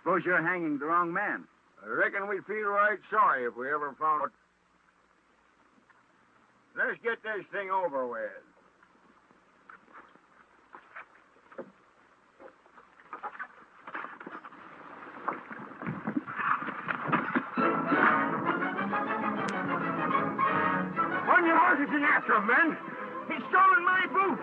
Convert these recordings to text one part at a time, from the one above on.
Suppose you're hanging the wrong man. I reckon we'd feel right sorry if we ever found... Let's get this thing over with. On your horses and after him, men. He's stolen my boot.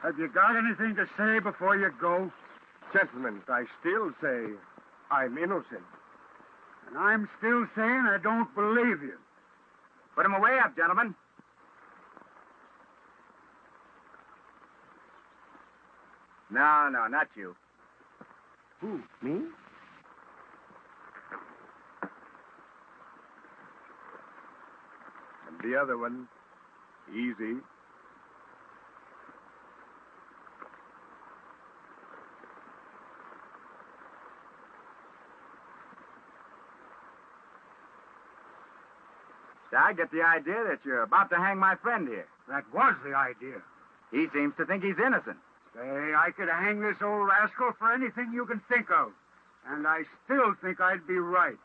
Have you got anything to say before you go? Gentlemen, I still say I'm innocent. And I'm still saying I don't believe you. Put him away up, gentlemen. No, not you. Who, me? And the other one, easy. I get the idea that you're about to hang my friend here. That was the idea. He seems to think he's innocent. Say, I could hang this old rascal for anything you can think of. And I still think I'd be right.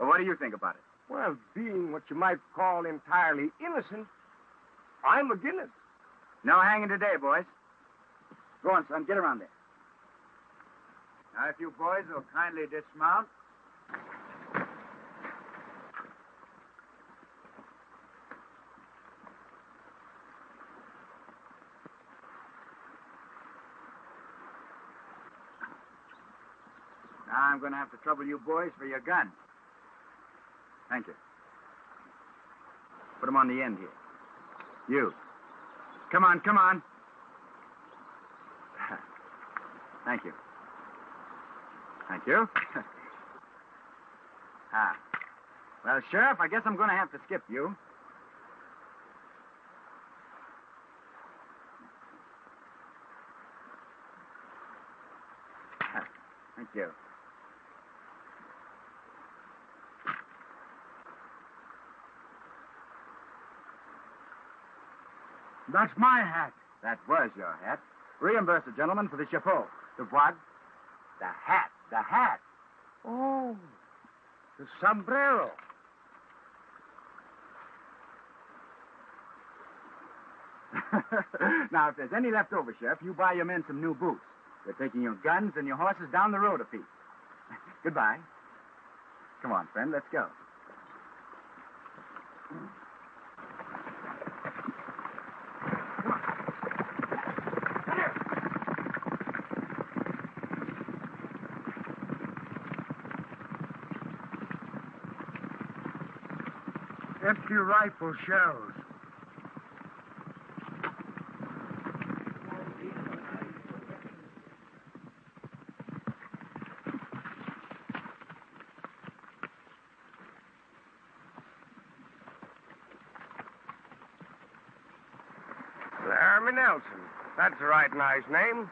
Well, what do you think about it? Well, being what you might call entirely innocent, I'm against it. No hanging today, boys. Go on, son. Get around there. Now, if you boys will kindly dismount. Now I'm going to have to trouble you boys for your gun. Thank you. Put them on the end here. You. Come on. Thank you. Thank you. Well, Sheriff, I guess I'm going to have to skip you. Thank you. That's my hat. That was your hat. Reimburse the gentleman for the chapeau. The what? The hat. Oh, the sombrero. Now, if there's any left over, Sheriff, you buy your men some new boots. They're taking your guns and your horses down the road a piece. Goodbye. Come on, friend, let's go. Empty rifle shells. Laramie Nelson. That's a right nice name.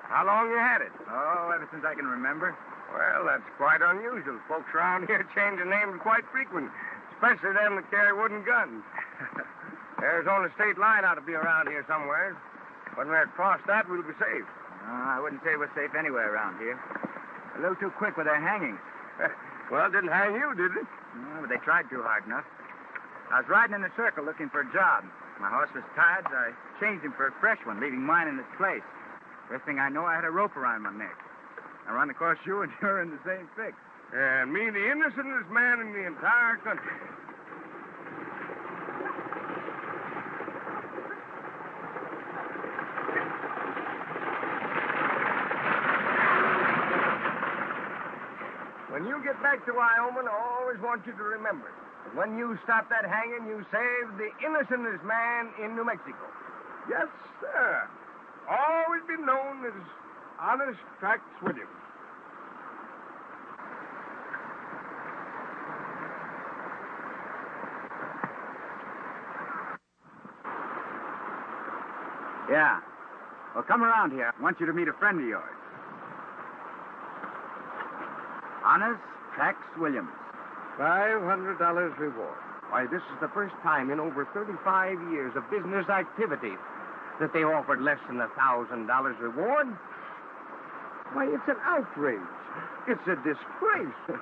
How long you had it? Oh, ever since I can remember. Well, that's quite unusual. Folks around here change their names quite frequent, especially them that carry wooden guns. There's only a state line ought to be around here somewhere. When we're across that, we'll be safe. I wouldn't say we're safe anywhere around here. A little too quick with their hangings. Well, it didn't hang you, did it? No, but they tried too hard enough. I was riding in a circle looking for a job. My horse was tired, so I changed him for a fresh one, leaving mine in its place. First thing I know, I had a rope around my neck. I run across you, and you're in the same fix. And me, the innocentest man in the entire country. When you get back to Wyoming, I always want you to remember that when you stop that hanging, you saved the innocentest man in New Mexico. Yes, sir. Always been known as Honest Tracks Williams. Yeah. Well, come around here. I want you to meet a friend of yours. Honest Trax Williams. $500 reward. Why, this is the first time in over 35 years of business activity that they offered less than $1,000 reward. Why, it's an outrage. It's a disgrace.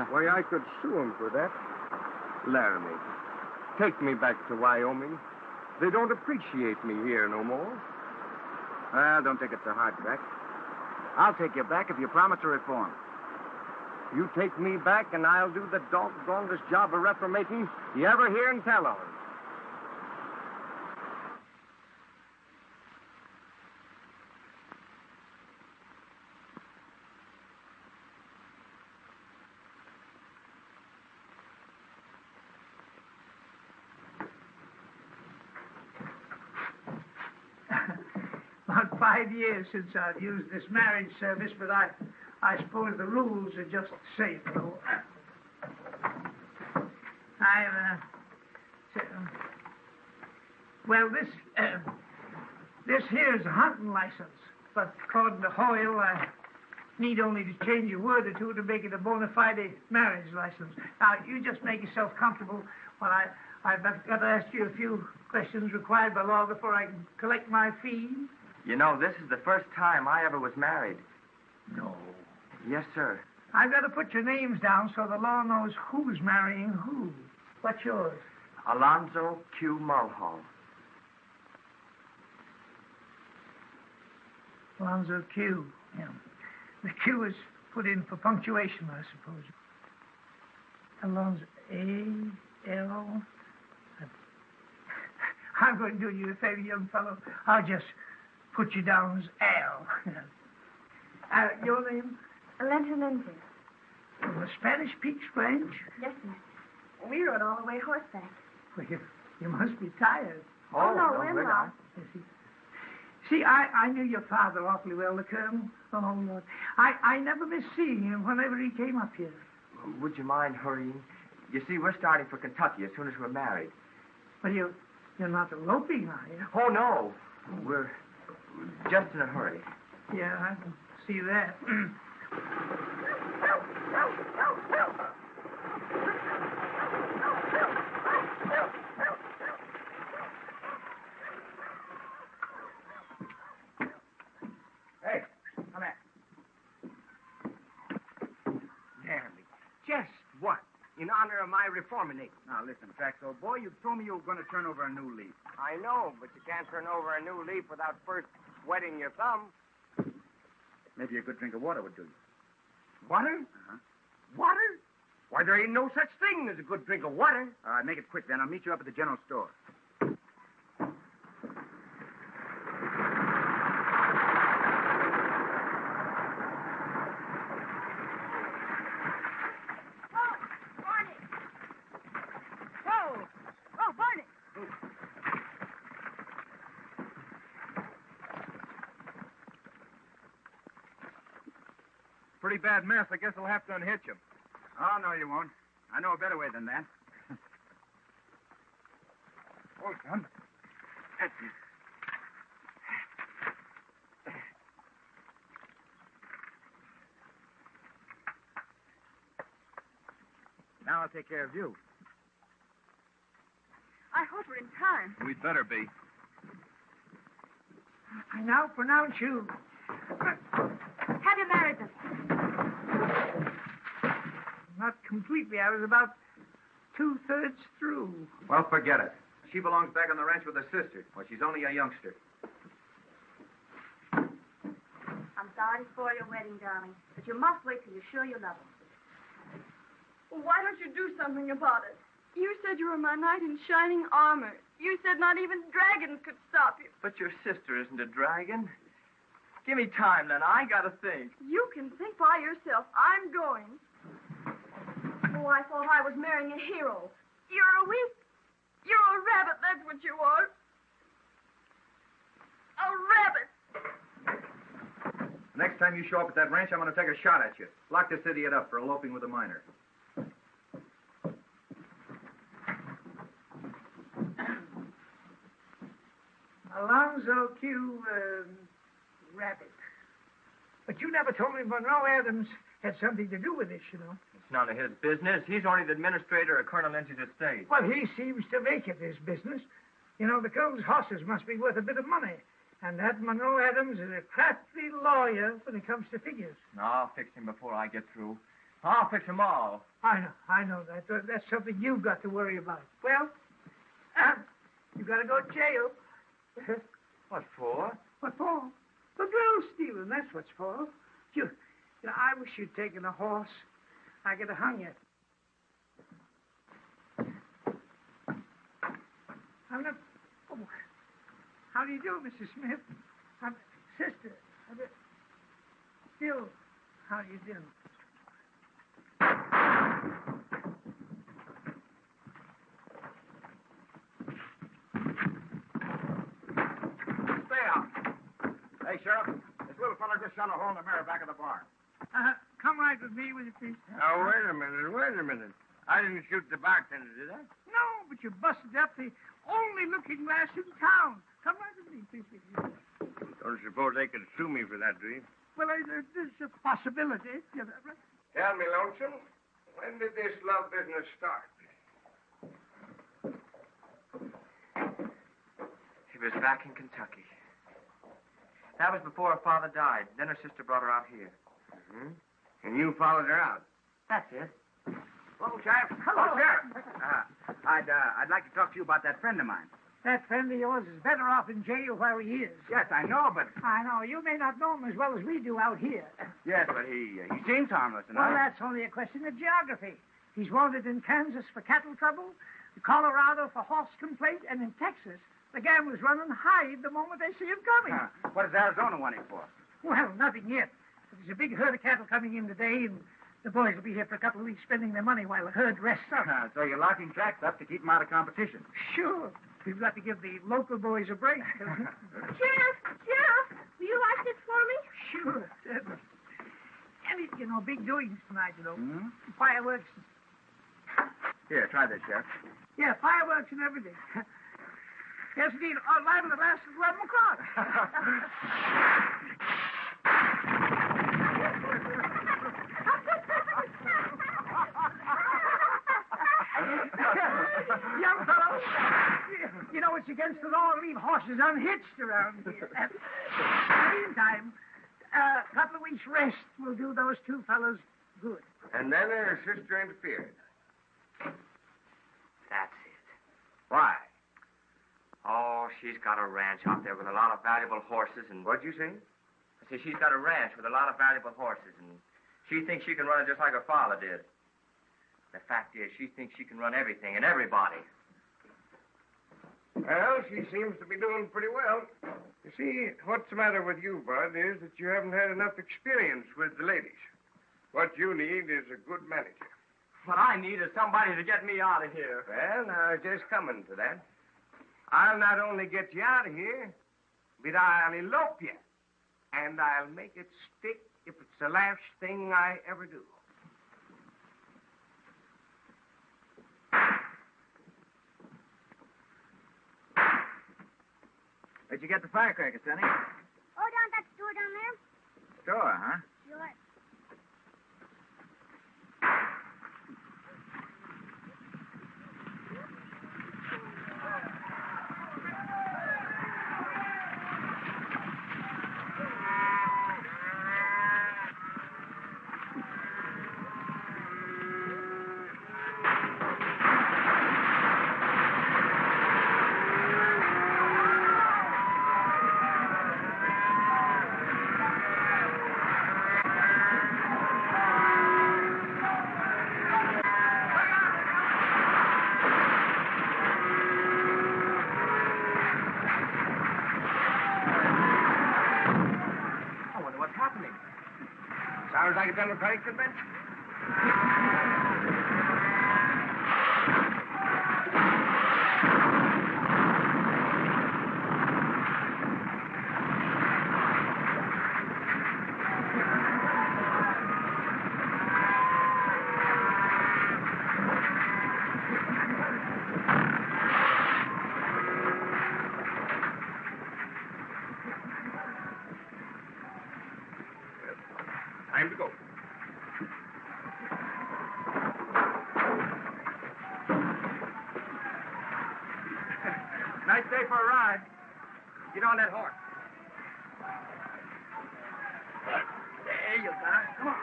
Why, I could sue him for that. Laramie, take me back to Wyoming. They don't appreciate me here no more. Well, don't take it so hard, Trax. I'll take you back if you promise to reform. You take me back, and I'll do the doggonest job of reformating you ever hear and tell on. About 5 years since I've used this marriage service, but I suppose the rules are just the same, though. Well, this here is a hunting license, but according to Hoyle, I need only to change a word or two to make it a bona fide marriage license. Now, you just make yourself comfortable while I've got to ask you a few questions required by law before I can collect my fee. You know, this is the first time I ever was married. No. Yes, sir. I've got to put your names down so the law knows who's marrying who. What's yours? Alonzo Q. Mulhall. Alonzo Q. Yeah. The Q is put in for punctuation, I suppose. Alonzo A-L... I'm going to do you a favor, young fellow. I'll just put you down as Al. Your name? Lindsay. From the Spanish Peaks Ranch? Yes, sir. We rode all the way horseback. Well, you must be tired. Oh, no, we're not. See, I knew your father awfully well, the Colonel. Oh, Lord. I never missed seeing him whenever he came up here. Would you mind hurrying? You see, we're starting for Kentucky as soon as we're married. Well, you're not eloping, are you? Oh, no. We're just in a hurry. Yeah, I can see that. Hey, come here. Jeremy, just what? In honor of my reforming. Now, listen, Trax, old boy, you told me you were going to turn over a new leaf. I know, but you can't turn over a new leaf without first wetting your thumb. Maybe a good drink of water would do you. Water? Uh-huh. Water? Why, there ain't no such thing as a good drink of water. All right, make it quick, then. I'll meet you up at the general store. Pretty bad mess. I guess I'll have to unhitch him. Oh, no, you won't. I know a better way than that. Oh, son. That's it. Now I'll take care of you. I hope we're in time. We'd better be. I now pronounce you. Have you married them? Not completely. I was about 2/3 through. Well, forget it. She belongs back on the ranch with her sister. Well, she's only a youngster. I'm sorry to spoil your wedding, darling, but you must wait till you're sure you love him. Well, why don't you do something about it? You said you were my knight in shining armor. You said not even dragons could stop you. But your sister isn't a dragon. Give me time, then. I gotta think. You can think by yourself. I'm going. Oh, I thought I was marrying a hero. You're a weak. You're a rabbit, that's what you are. A rabbit. Next time you show up at that ranch, I'm going to take a shot at you. Lock this idiot up for eloping with a minor. Alonzo Q. Rabbit. But you never told me Monroe Adams had something to do with this, you know. It's none of his business. He's only the administrator of Colonel Lindsay's estate. Well, he seems to make it his business. You know, the Colonel's horses must be worth a bit of money. And that Monroe Adams is a crafty lawyer when it comes to figures. I'll fix him before I get through. I'll fix them all. I know that. That's something you've got to worry about. Well, you got to go to jail. What for? What for? For girl stealing, that's what's for. You know, I wish you'd taken a horse. I could have hung you. I'm not... Oh, how do you do, Mrs. Smith? Sister. Still, how do you do? Stay out. Hey, Sheriff, this little fella just shot a hole in the mirror back of the barn. Come right with me, will you, please? Now, wait a minute. I didn't shoot the bartender, did I? No, but you busted up the only looking glass in town. Come right with me, please. Don't suppose they could sue me for that, do you? Well, there's a possibility. Yeah, right. Tell me, Lonesome, when did this love business start? It was back in Kentucky. That was before her father died. Then her sister brought her out here. Mm-hmm. And you followed her out? That's it. Hello, Sheriff. Hello. Sheriff. I'd like to talk to you about that friend of mine. That friend of yours is better off in jail where he is. Yes, I know, but... I know. You may not know him as well as we do out here. Yes, but he seems harmless enough. Well, that's only a question of geography. He's wanted in Kansas for cattle trouble, Colorado for horse complaint, and in Texas, the gamblers run and hide the moment they see him coming. What does Arizona want him for? Well, nothing yet. But there's a big herd of cattle coming in today, and the boys will be here for a couple of weeks spending their money while the herd rests up. So you're locking tracks up to keep them out of competition. Sure. We've got to give the local boys a break. Sheriff, will you like this for me? Sure, certainly. And, big doings tonight, Hmm? Fireworks. Here, try this, Sheriff. Yeah, fireworks and everything. Yes, indeed. Liable to last 11 o'clock. Young fellow, it's against the law to leave horses unhitched around here. In the meantime, a couple of weeks' rest will do those two fellows good. And then her sister interfered. That's it. Why? Oh, she's got a ranch out there with a lot of valuable horses and... What'd you say? I said she's got a ranch with a lot of valuable horses, and she thinks she can run it just like her father did. The fact is, she thinks she can run everything and everybody. Well, she seems to be doing pretty well. You see, what's the matter with you, Bud, is that you haven't had enough experience with the ladies. What you need is a good manager. What I need is somebody to get me out of here. Well, now, just coming to that. I'll not only get you out of here, but I'll elope you. And I'll make it stick if it's the last thing I ever do. Where'd you get the firecrackers, Sonny? Oh, down at that store down there? Store, huh? Sure. Sounds like a Democratic convention. Time to go. Nice day for a ride. Get on that horse. There you go. Come on.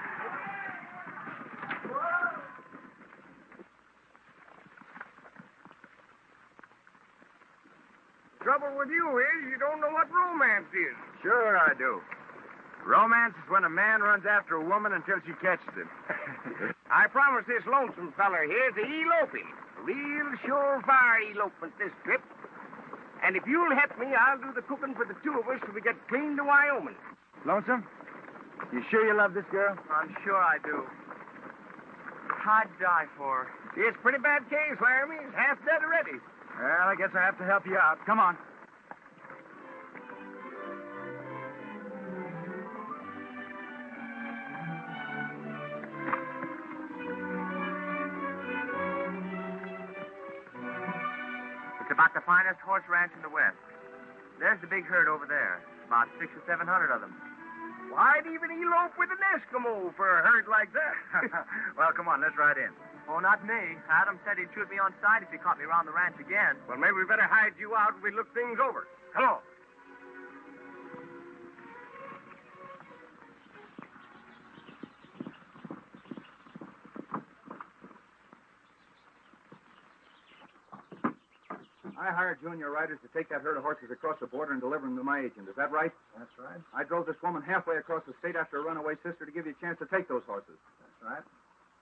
Trouble with you is you don't know what romance is. Sure I do. Romance is when a man runs after a woman until she catches him. I promised this lonesome feller here to elope him. A real surefire elopement this trip. And if you'll help me, I'll do the cooking for the two of us till we get clean to Wyoming. Lonesome? You sure you love this girl? I'm sure I do. I'd die for her. It's a pretty bad case, Laramie. He's half dead already. Well, I guess I have to help you out. Come on. It's about the finest horse ranch in the West. There's the big herd over there. About 600 or 700 of them. Why'd even elope with an Eskimo for a herd like that? Well, come on, let's ride in. Oh, not me. Adam said he'd shoot me on sight if he caught me around the ranch again. Well, maybe we better hide you out and we look things over. Come on. I hired junior riders to take that herd of horses across the border and deliver them to my agent. Is that right? That's right. I drove this woman halfway across the state after a runaway sister to give you a chance to take those horses. That's right.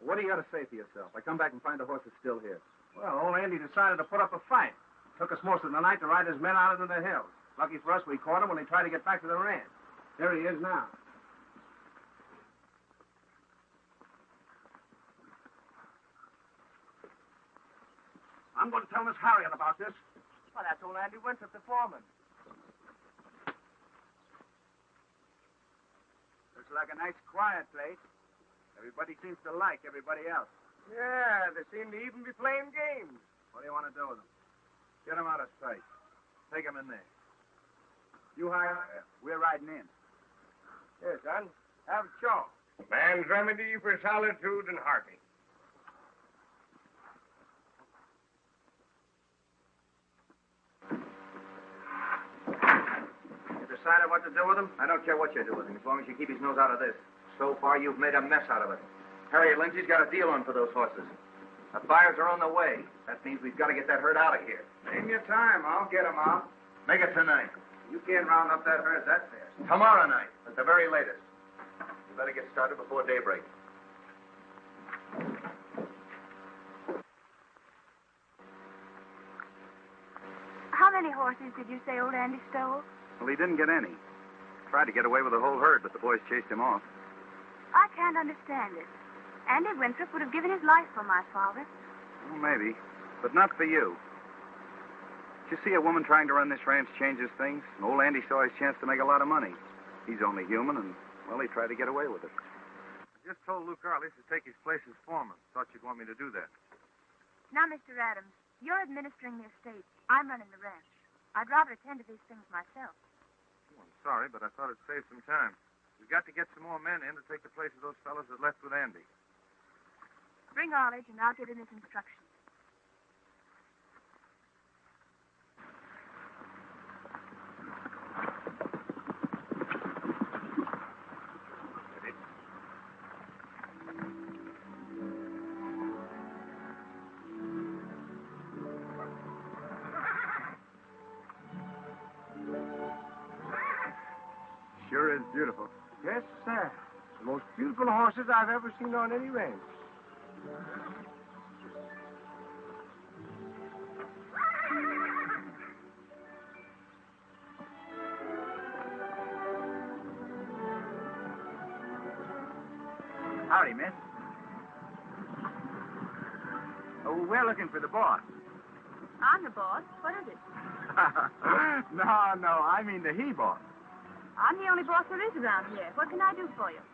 What do you got to say for yourself? I come back and find the horses still here. Well, old Andy decided to put up a fight. Took us most of the night to ride his men out into the hills. Lucky for us, we caught him when he tried to get back to the ranch. There he is now. I'm going to tell Miss Harriet about this. Well, that's old Andy Winthrop, the foreman. Looks like a nice quiet place. Everybody seems to like everybody else. Yeah, they seem to even be playing games. What do you want to do with them? Get them out of sight. Take them in there. You hire? We're riding in. Here, son. Have chaw. Man's remedy for solitude and heartache. Decided what to do with him? I don't care what you do with him, as long as you keep his nose out of this. So far, you've made a mess out of it. Harriet Lindsay's got a deal on for those horses. The buyers are on the way. That means we've got to get that herd out of here. Name your time. I'll get 'em out. Make it tonight. You can't round up that herd that fast. Tomorrow night, at the very latest. You better get started before daybreak. How many horses did you say old Andy stole? Well, he didn't get any. Tried to get away with the whole herd, but the boys chased him off. I can't understand it. Andy Winthrop would have given his life for my father. Well, maybe, but not for you. Did you see a woman trying to run this ranch changes things? And old Andy saw his chance to make a lot of money. He's only human, and, well, he tried to get away with it. I just told Luke Arliss to take his place as foreman. Thought you'd want me to do that. Now, Mr. Adams, you're administering the estate. I'm running the ranch. I'd rather attend to these things myself. Oh, I'm sorry, but I thought it'd save some time. We've got to get some more men in to take the place of those fellows that left with Andy. Bring Arledge, and I'll give him his instructions. Sure is beautiful. Yes, sir. The most beautiful horses I've ever seen on any ranch. Howdy, miss. Oh, we're looking for the boss. I'm the boss. What is it? No, I mean the he-boss. I'm the only boss there is around here. What can I do for you?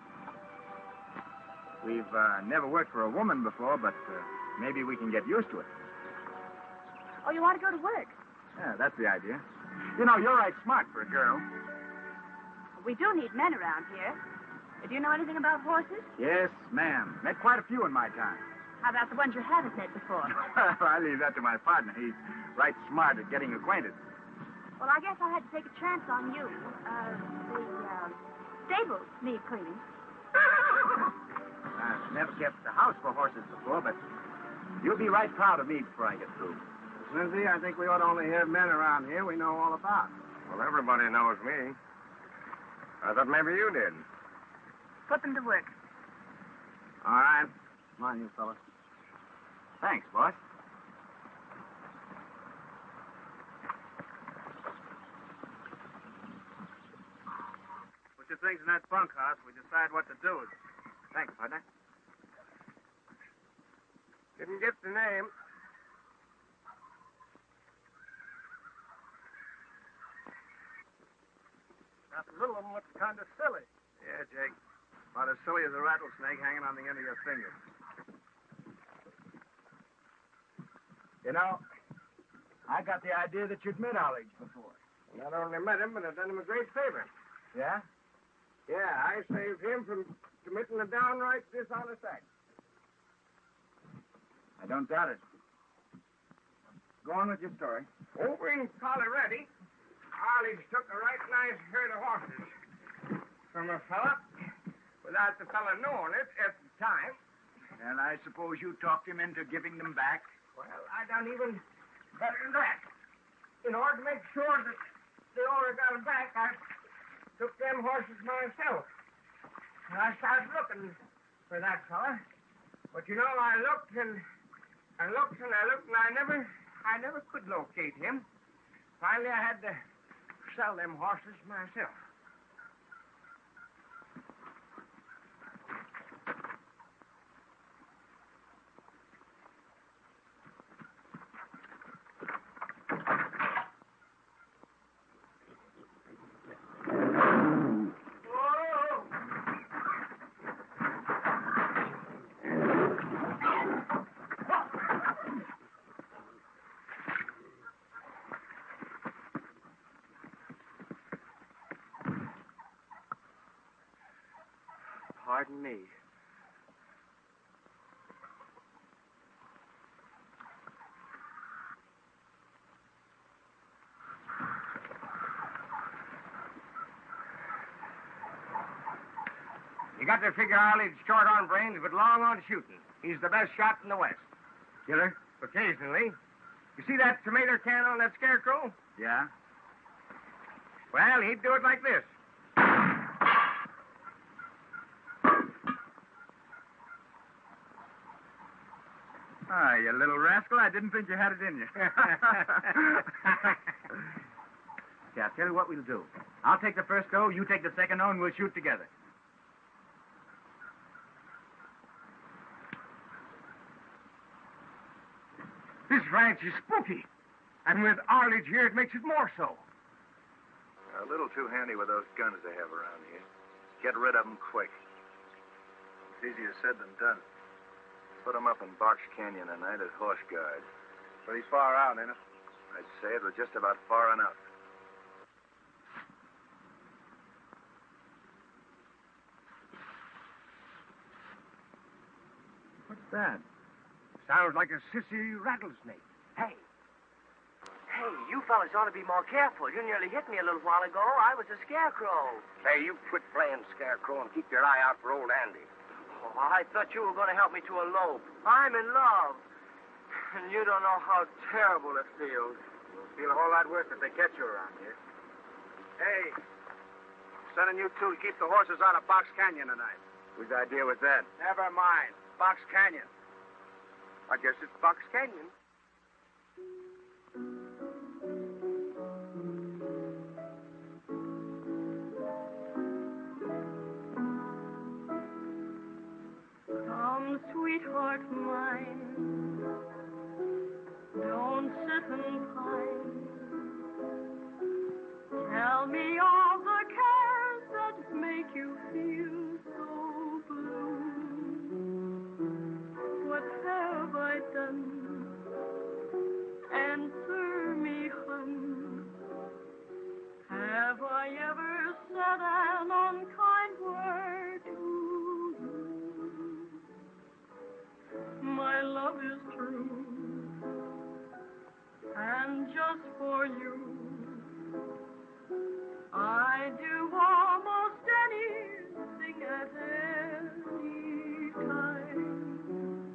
We've never worked for a woman before, but maybe we can get used to it. Oh, you want to go to work? Yeah, that's the idea. You know, you're right smart for a girl. We do need men around here. Do you know anything about horses? Yes, ma'am. Met quite a few in my time. How about the ones you haven't met before? I leave that to my partner. He's right smart at getting acquainted. Well, I guess I had to take a chance on you. The stables need cleaning. I've never kept a house for horses before, but you'll be right proud of me before I get through. Lindsay, I think we ought to only have men around here we know all about. Well, everybody knows me. I thought maybe you did. Put them to work. All right. Come on, you fellas. Thanks, boss. Put your things in that bunkhouse. We decide what to do. Thanks, partner. Didn't get the name. That little one looks kind of silly. Yeah, Jake. About as silly as a rattlesnake hanging on the end of your finger. You know, I got the idea that you'd met Arledge before. Not only met him, but I've done him a great favor. Yeah? Yeah, I saved him from committing a downright dishonest act. I don't doubt it. Go on with your story. Over in Colorado, Arledge took a right nice herd of horses from a fella without the fella knowing it at the time. And I suppose you talked him into giving them back? Well, I done even better than that. In order to make sure that the owner got them back, I took them horses myself. And I started looking for that fella. But you know, I looked and I never could locate him. Finally, I had to sell them horses myself. Pardon me. You got to figure Arledge short on brains, but long on shooting. He's the best shot in the West. Killer? Occasionally. You see that tomato can on that scarecrow? Yeah? Well, he'd do it like this. Ah, you little rascal. I didn't think you had it in you. Yeah, I'll tell you what we'll do. I'll take the first go, you take the second go, and we'll shoot together. This ranch is spooky. And with Arledge here, it makes it more so. A little too handy with those guns they have around here. Get rid of them quick. It's easier said than done. Put them up in Box Canyon tonight as horse guards. Pretty far out, ain't it? I'd say it was just about far enough. What's that? Sounds like a sissy rattlesnake. Hey, you fellas ought to be more careful. You nearly hit me a little while ago. I was a scarecrow. Hey, you quit playing scarecrow and keep your eye out for old Andy. Oh, I thought you were going to help me to elope. I'm in love. And you don't know how terrible it feels. It'll feel a whole lot worse if they catch you around here. Hey, sending you two to keep the horses out of Box Canyon tonight. Whose idea was that? Never mind. Box Canyon. I guess it's Box Canyon. Tell me all the cares that make you feel so blue. What have I done? Answer me, hun. Have I ever said an unkind word to you? My love is true, and just for you, I do almost anything at any time.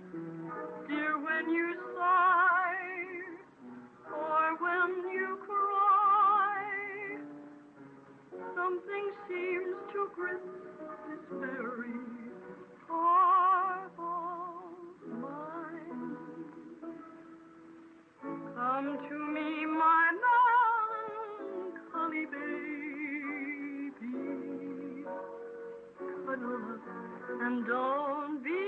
Dear, when you sigh, or when you cry, something seems to grip this very heart of mine. Come to me, my melancholy baby. Cuddle up and don't be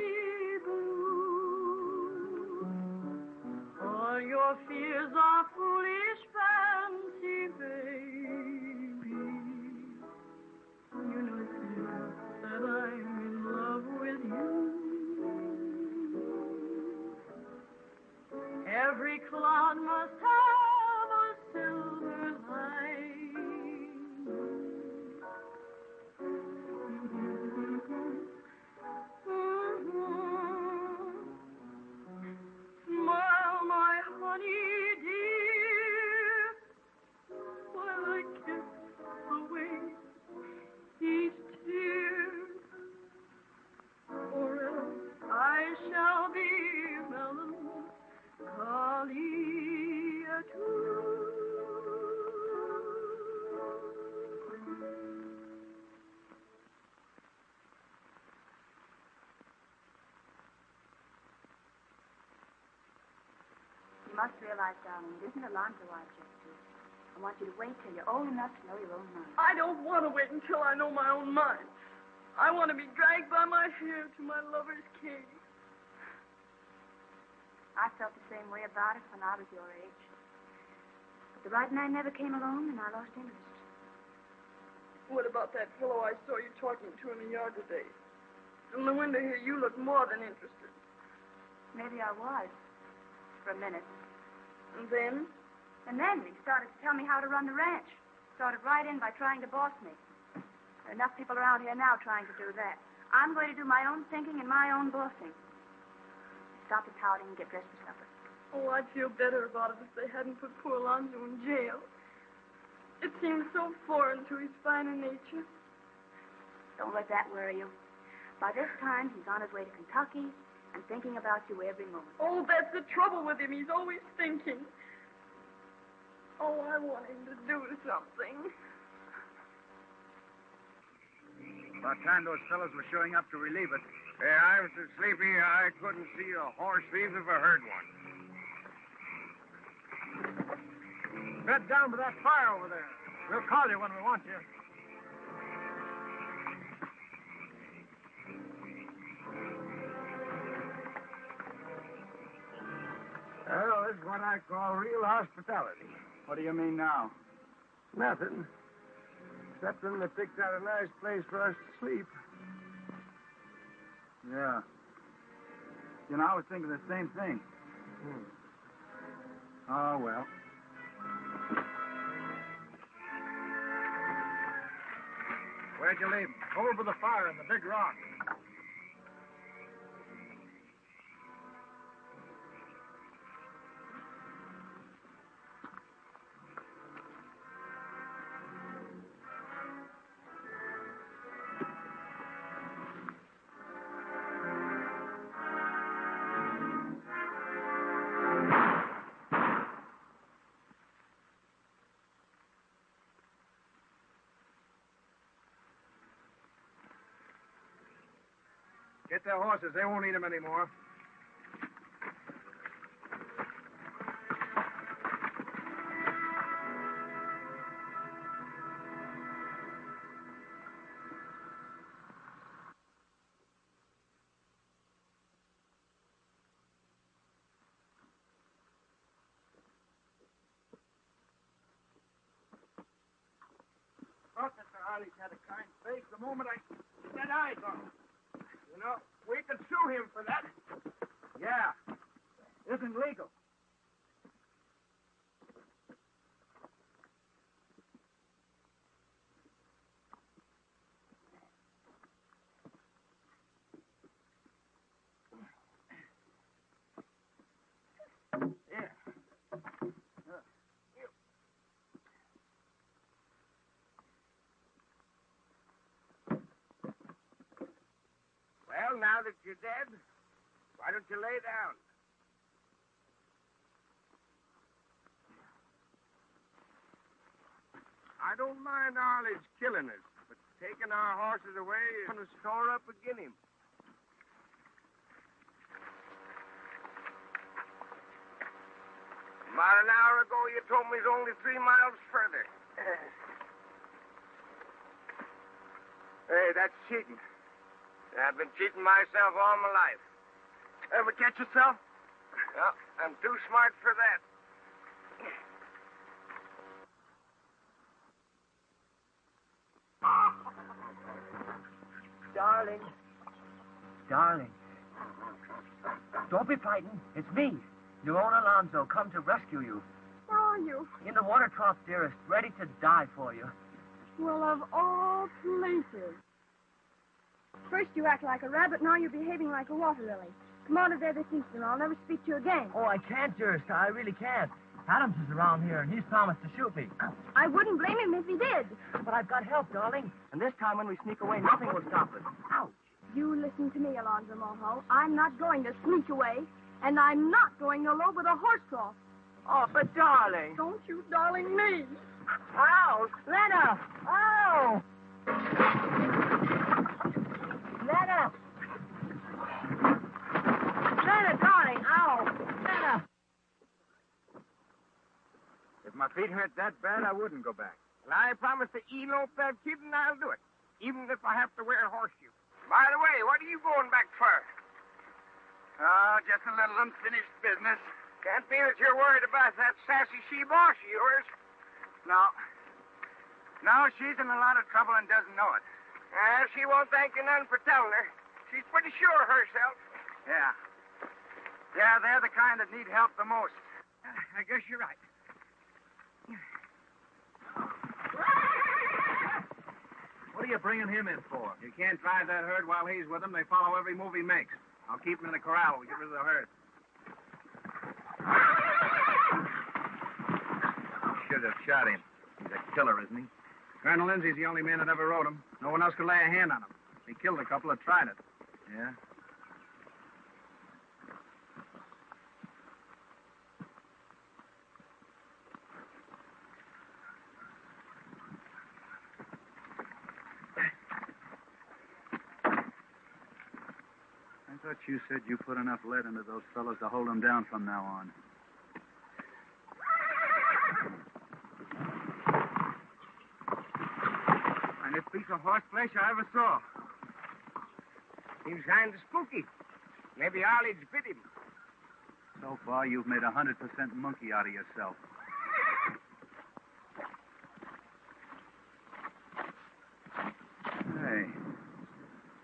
blue. All your fears are foolish fancy, baby. You know, dear, that I'm in love with you. Every cloud must have a silver lining. Smile, my honey dear, while I kiss away each tear, or else I shall be melancholy too. You must realize, darling, it isn't alarm to watch you. I want you to wait till you're old enough to know your own mind. I don't want to wait until I know my own mind. I want to be dragged by my hair to my lover's cave. I felt the same way about it when I was your age. But the right man never came along, and I lost interest. What about that fellow I saw you talking to in the yard today? From the window here, you look more than interested. Maybe I was, for a minute. And then? And then he started to tell me how to run the ranch. Started right in by trying to boss me. There are enough people around here now trying to do that. I'm going to do my own thinking and my own bossing. Stop the pouting and get dressed for supper. Oh, I'd feel better about it if they hadn't put poor Alonzo in jail. It seems so foreign to his finer nature. Don't let that worry you. By this time, he's on his way to Kentucky and thinking about you every moment. Oh, that's the trouble with him. He's always thinking. Oh, I want him to do something. About time those fellows were showing up to relieve us. Yeah, I was so sleepy I couldn't see a horse thief if I heard one. Bed down by that fire over there. We'll call you when we want you. Well, this is what I call real hospitality. What do you mean now? Nothing. Except when they picked out a nice place for us to sleep. Yeah. You know, I was thinking the same thing. Oh, well. Where'd you leave him? Over by the fire in the big rock. Get their horses. They won't need them anymore. Charlie's had a kind face the moment I set eyes on him. You know, we could sue him for that. Yeah. Isn't legal. Well, now that you're dead, why don't you lay down? I don't mind Arledge killing us, but taking our horses away is going to store up again him. About an hour ago, you told me he's only 3 miles further. Hey, that's cheating. I've been cheating myself all my life. Ever catch yourself? Well, I'm too smart for that. Darling. Darling. Don't be frightened. It's me, your own Alonzo, come to rescue you. Where are you? In the water trough, dearest, ready to die for you. Well, of all places. First you act like a rabbit, now you're behaving like a water lily. Come out of there this instant, or I'll never speak to you again. Oh, I can't, dearest. I really can't. Adams is around here, and he's promised to shoot me. I wouldn't blame him if he did. But I've got help, darling. And this time when we sneak away, nothing will stop us. Ouch. You listen to me, Alonzo Moho. I'm not going to sneak away, and I'm not going to load with a horse trough. Oh, but darling. Don't you darling me. Ow! Lena! Ow! Lena! Lena, darling! Ow! Lena! If my feet hurt that bad, I wouldn't go back. Well, I promise to elope that kid, and I'll do it, even if I have to wear a horseshoe. By the way, what are you going back for? Oh, just a little unfinished business. Can't be that you're worried about that sassy she-boss of yours. No. No, she's in a lot of trouble and doesn't know it. She won't thank you none for telling her. She's pretty sure of herself. Yeah. Yeah, they're the kind that need help the most. I guess you're right. What are you bringing him in for? You can't drive that herd while he's with them. They follow every move he makes. I'll keep him in the corral when we get rid of the herd. Should have shot him. He's a killer, isn't he? Colonel Lindsay's the only man that ever rode him. No one else could lay a hand on him. He killed a couple that tried it. Yeah? I thought you said you put enough lead into those fellows to hold them down from now on. Finest piece of horse flesh I ever saw. Seems kind of spooky. Maybe Arledge bit him. So far, you've made 100% monkey out of yourself. Hey,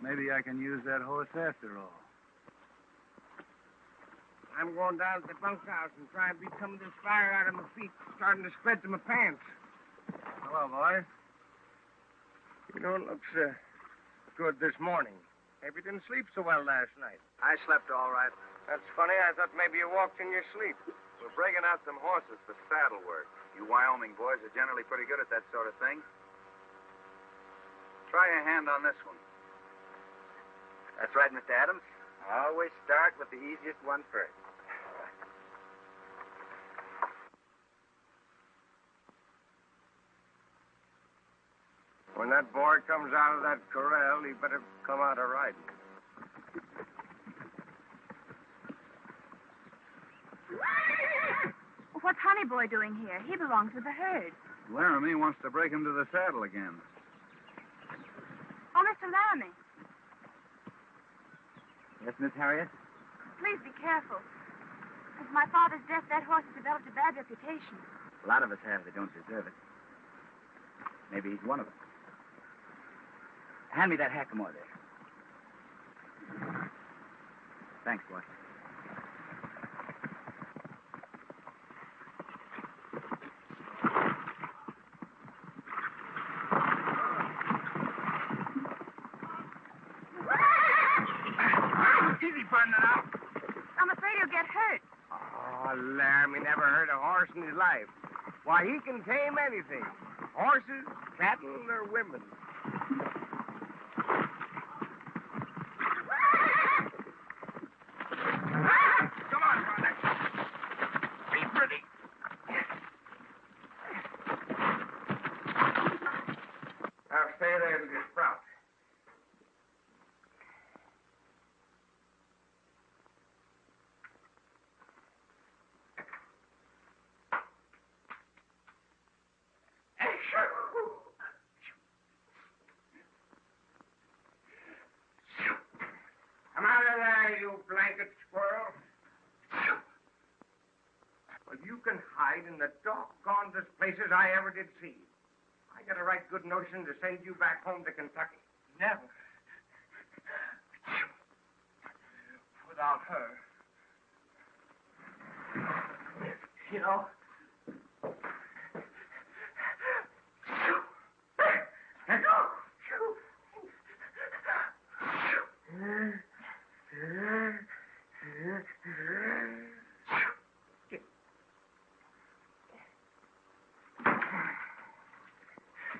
maybe I can use that horse after all. I'm going down to the bunkhouse and try and beat some of this fire out of my feet, starting to spread to my pants. Hello, boy. You don't look so good this morning. Maybe you didn't sleep so well last night. I slept all right. That's funny. I thought maybe you walked in your sleep. We're breaking out some horses for saddle work. You Wyoming boys are generally pretty good at that sort of thing. Try a hand on this one. That's right, Mr. Adams. Always start with the easiest one first. When that boy comes out of that corral, he better come out of riding. What's Honey Boy doing here? He belongs with the herd. Laramie wants to break him to the saddle again. Oh, Mr. Laramie, Yes, Miss Harriet? please be careful. Since my father's death, that horse has developed a bad reputation. A lot of us have. They don't deserve it. Maybe he's one of them. Hand me that hackamore there. Thanks, boy. Easy, partner, now. I'm afraid he'll get hurt. Oh, Laramie never heard a horse in his life. Why, he can tame anything. Horses, cattle, or women. Come on, partner. Be pretty. Now stay there till you sprout. Come out of there, you blanket squirrel. Well, you can hide in the doggondest places I ever did see. I got a right good notion to send you back home to Kentucky. Never. Without her.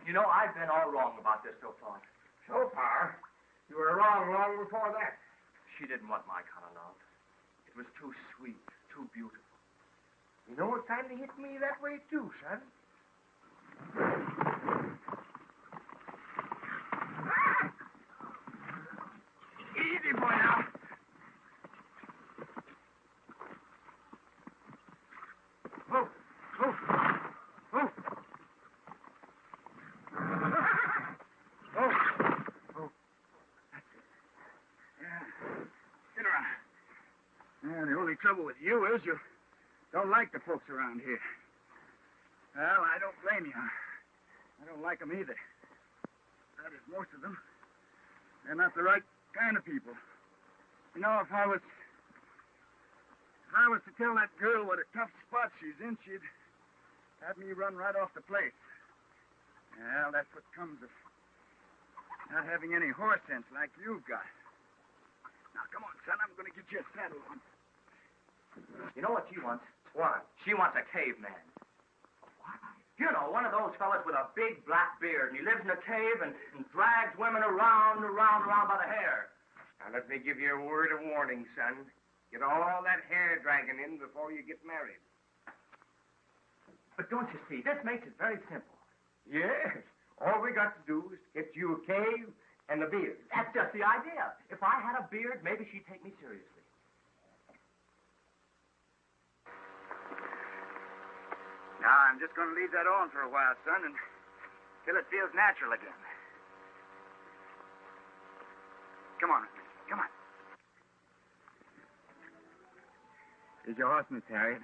You know, I've been all wrong about this so far. So far, you were wrong long before that. She didn't want my kind of love. It was too sweet, too beautiful. You know, it kind of hit me that way, too, son. Easy, boy, now. Move. Move. Move. Move. Move. Get around. Yeah, the only trouble with you is you don't like the folks around here. Well, I don't blame you. I don't like them either. That is, most of them. They're not the right kind of people. You know, if I was to tell that girl what a tough spot she's in, she'd have me run right off the place. Well, that's what comes of not having any horse sense like you've got. Now, come on, son. I'm going to get you a saddle on. You know what she wants? What? She wants a caveman. What? You know, one of those fellas with a big black beard, and he lives in a cave and drags women around by the hair. Now, let me give you a word of warning, son. Get all that hair dragging in before you get married. But don't you see, this makes it very simple. Yes. All we got to do is get you a cave and a beard. That's just the idea. If I had a beard, maybe she'd take me seriously. Now, I'm just going to leave that on for a while, son, until it feels natural again. Come on, come on. Is your horse, Miss Harriet?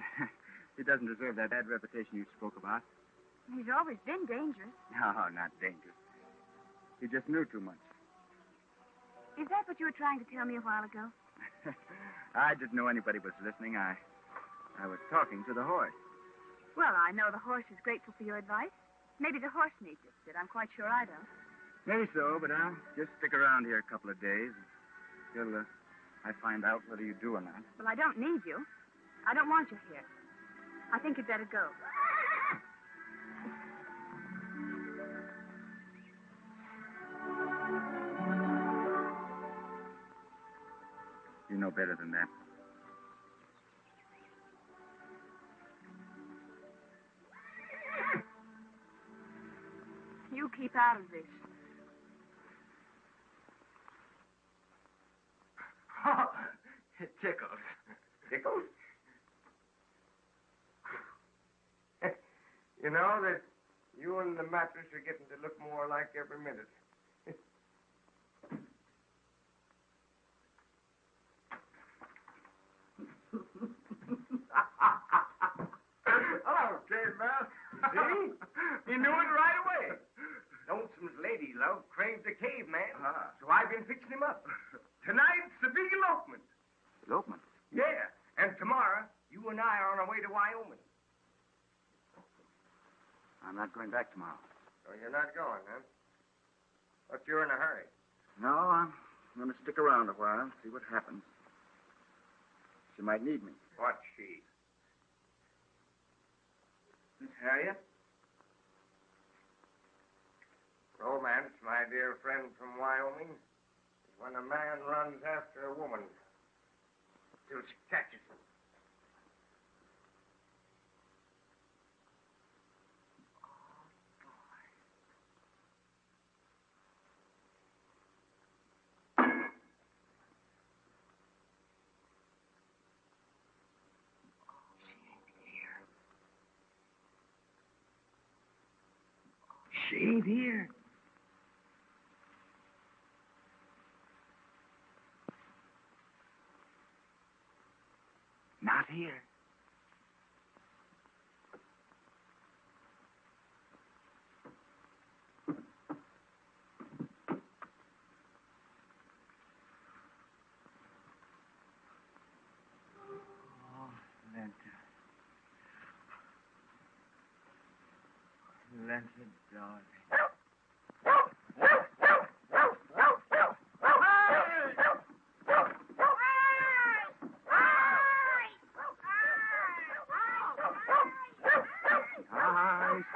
He doesn't deserve that bad reputation you spoke about. He's always been dangerous. No, not dangerous. He just knew too much. Is that what you were trying to tell me a while ago? I didn't know anybody was listening. I was talking to the horse. Well, I know the horse is grateful for your advice. Maybe the horse needs it, but I'm quite sure I don't. Maybe so, but I'll just stick around here a couple of days till I find out whether you do or not. Well, I don't need you. I don't want you here. I think you'd better go. You know better than that. You keep out of this. It tickles. Tickles? You know that you and the mattress are getting to look more alike every minute. Hello, caveman. See? You knew it right away. Lonesome's lady Winslow craved a caveman, so I've been fixing him up. Tonight's the big elopement. Elopement? Yeah, and tomorrow, you and I are on our way to Wyoming. I'm not going back tomorrow. So you're not going, huh? But you're in a hurry. No, I'm going to stick around a while, see what happens. She might need me. What's she? Miss Harriet? Romance, my dear friend from Wyoming, is when a man runs after a woman till she catches him. She ain't here. Not here. Oh, Lenta. Lenta, darling.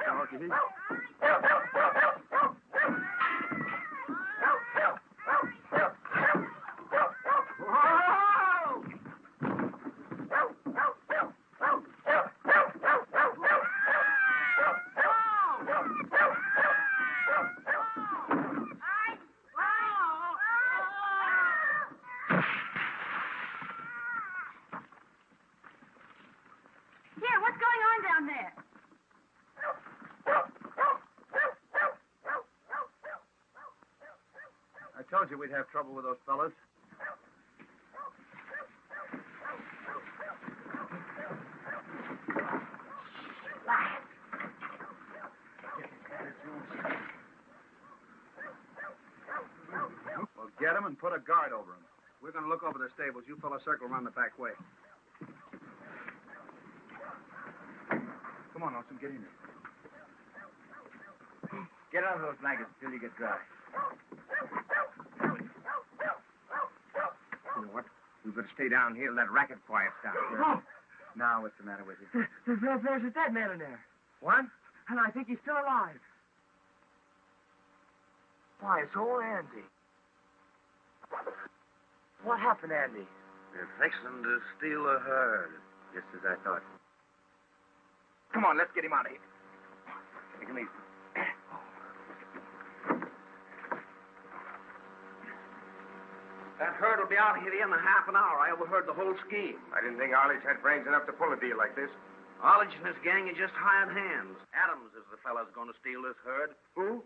Doggy. Here, what's going on down there? I told you we'd have trouble with those fellas. Well, get them and put a guard over them. We're going to look over the stables. You fellas circle around the back way. Come on, Nelson, get in there. Get out of those blankets until you get dry. You know what? We better stay down here and let racket quiet down. Oh. Now, what's the matter with you? There's a dead man in there. What? And I think he's still alive. Why, it's old Andy. What happened, Andy? They're fixing to steal a herd. Just as I thought. Come on, let's get him out of here. Take him easy. That herd will be out here in half an hour. I overheard the whole scheme. I didn't think Arledge had brains enough to pull a deal like this. Arledge and his gang are just hired hands. Adams is the fella's going to steal this herd. Who?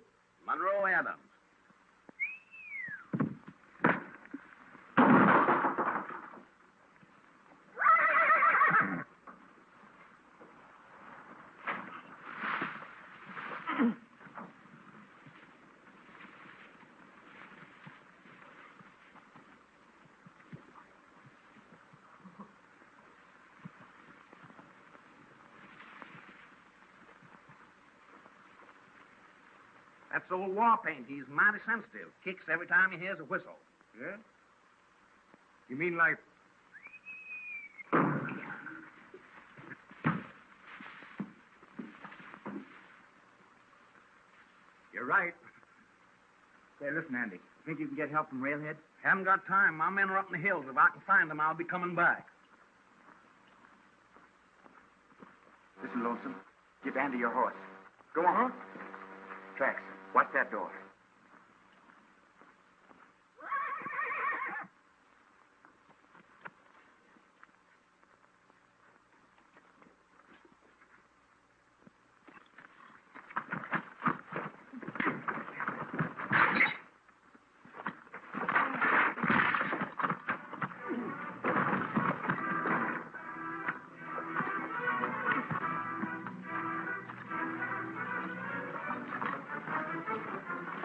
Monroe Adams. That's old Warpaint. He's mighty sensitive. Kicks every time he hears a whistle. Yeah? You mean like... You're right. Say, listen, Andy. Think you can get help from Railhead? Haven't got time. My men are up in the hills. If I can find them, I'll be coming back. Listen, Lonesome. Give Andy your horse. Go on. Tracks. Watch that door.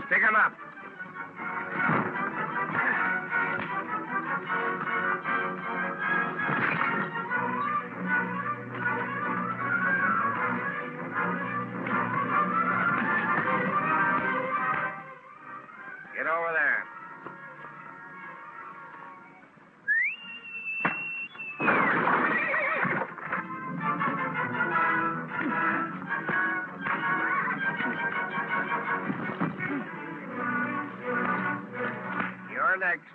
Pick him up. Get over there. You're next.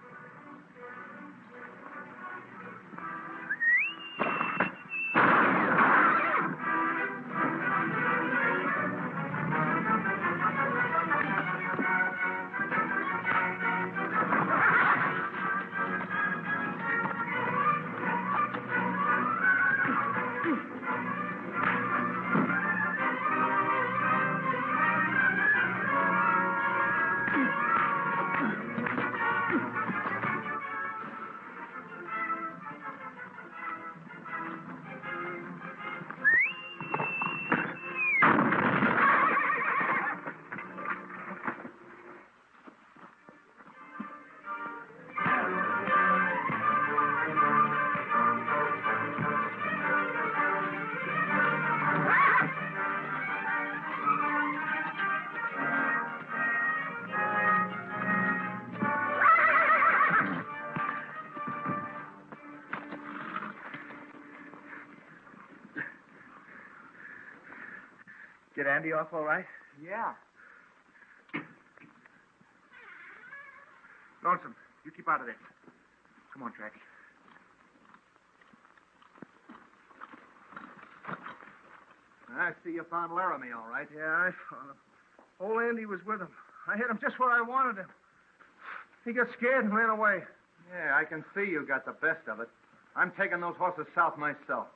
Get Andy off all right? Yeah. Lonesome, you keep out of this. Come on, Trax. I see you found Laramie, all right. Yeah, I found him. Old Andy was with him. I hit him just where I wanted him. He got scared and ran away. Yeah, I can see you got the best of it. I'm taking those horses south myself.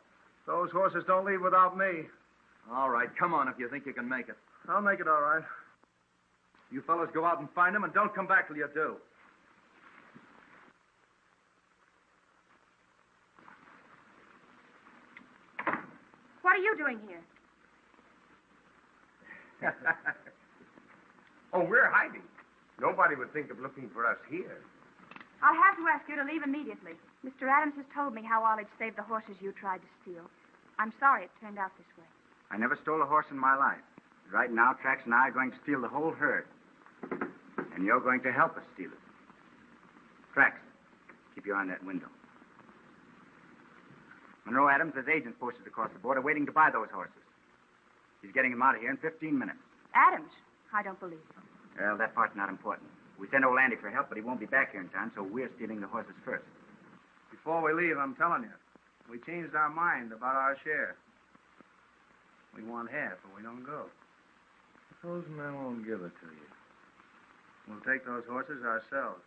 Those horses don't leave without me. All right, come on if you think you can make it. I'll make it all right. You fellas go out and find them, and don't come back till you do. What are you doing here? Oh, we're hiding. Nobody would think of looking for us here. I'll have to ask you to leave immediately. Mr. Adams has told me how Ollie saved the horses you tried to steal. I'm sorry it turned out this way. I never stole a horse in my life. Right now, Trax and I are going to steal the whole herd. And you're going to help us steal it. Trax, keep your eye on that window. Monroe Adams has agents posted across the border waiting to buy those horses. He's getting them out of here in 15 minutes. Adams? I don't believe him. Well, that part's not important. We sent old Andy for help, but he won't be back here in time, so we're stealing the horses first. Before we leave, I'm telling you, we changed our mind about our share. We want half, or we don't go. Supposing I won't give it to you. We'll take those horses ourselves.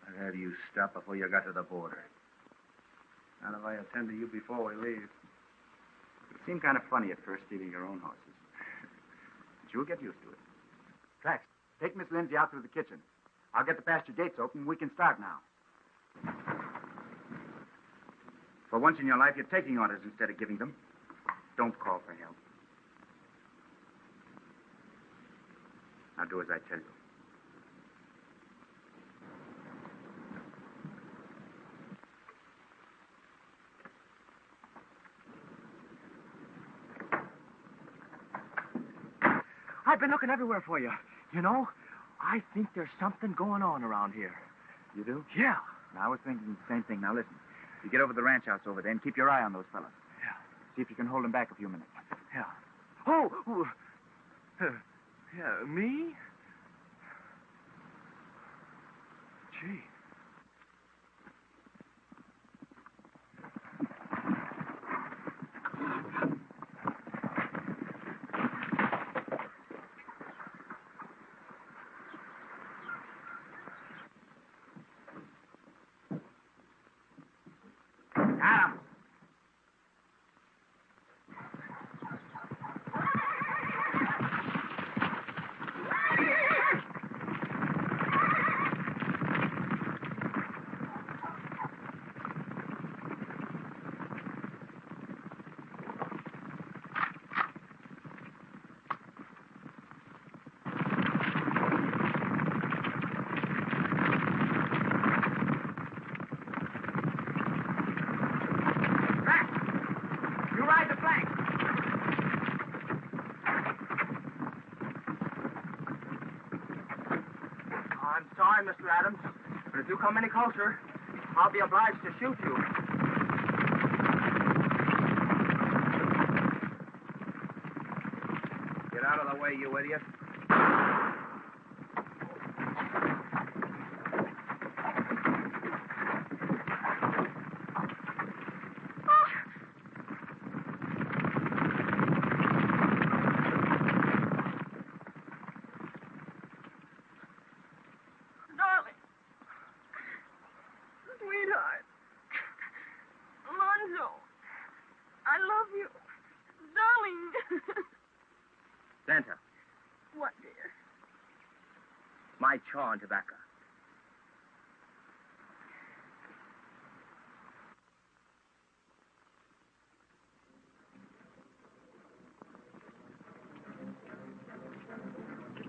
I'd have you stop before you got to the border. Not if I attend to you before we leave. It seemed kind of funny at first stealing your own horses. But you'll get used to it. Trax, take Miss Lindsay out through the kitchen. I'll get the pasture gates open. We can start now. For once in your life, you're taking orders instead of giving them. Don't call for help. Now do as I tell you. I've been looking everywhere for you. You know, I think there's something going on around here. You do? Yeah. Now, I was thinking the same thing. Now, listen. You get over to the ranch house over there and keep your eye on those fellas. Yeah. See if you can hold them back a few minutes. Yeah. Oh, yeah, me? Gee. Adams! I'm sorry, Mr. Adams, but if you come any closer, I'll be obliged to shoot you. Get out of the way, you idiot. Darling. Sweetheart. Alonzo. I love you. Darling. Santa, What, dear? my chaw and tobacco.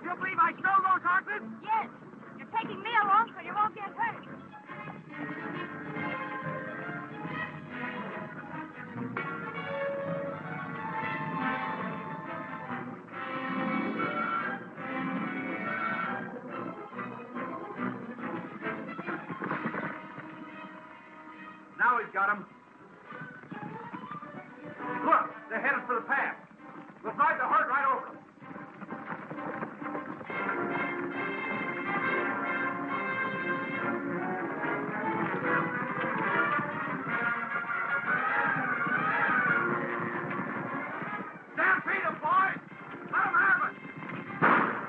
You believe I stole those horses? Yes. You're taking me along so you won't get hurt. Now he's got him. Look, they're headed for the pass. We'll drive the herd right over them. Stampede them, boys! Let them have it!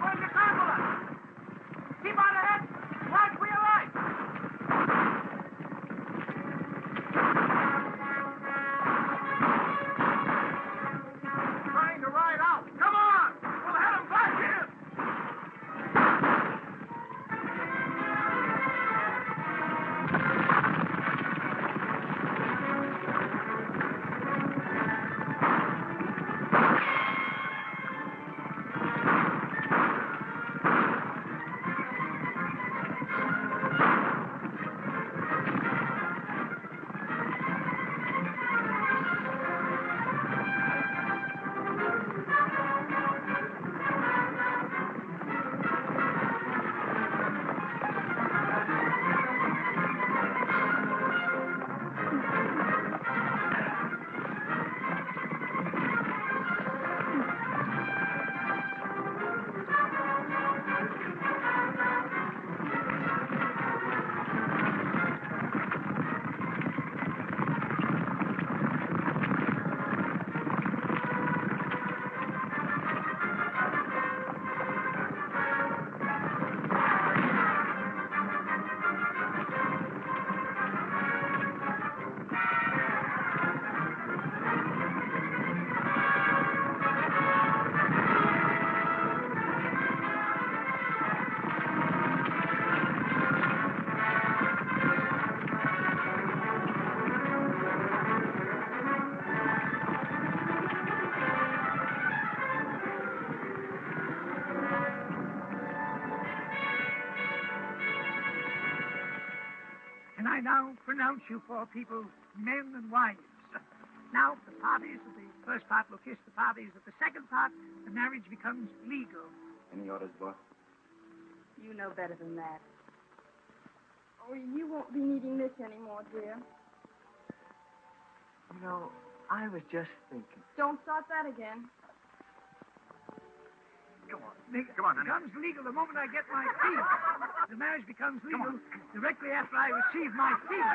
Going to tackle us! Keep on ahead! Watch for your life! Trying to ride out. Come on! We'll head them back in! And I now pronounce you four people men and wives. Now, the parties of the first part will kiss the parties of the second part. The marriage becomes legal. Any orders, boss? You know better than that. Oh, you won't be needing this anymore, dear. You know, I was just thinking. Don't start that again. Come on, honey. It becomes legal the moment I get my fee. The marriage becomes legal directly after I receive my fee.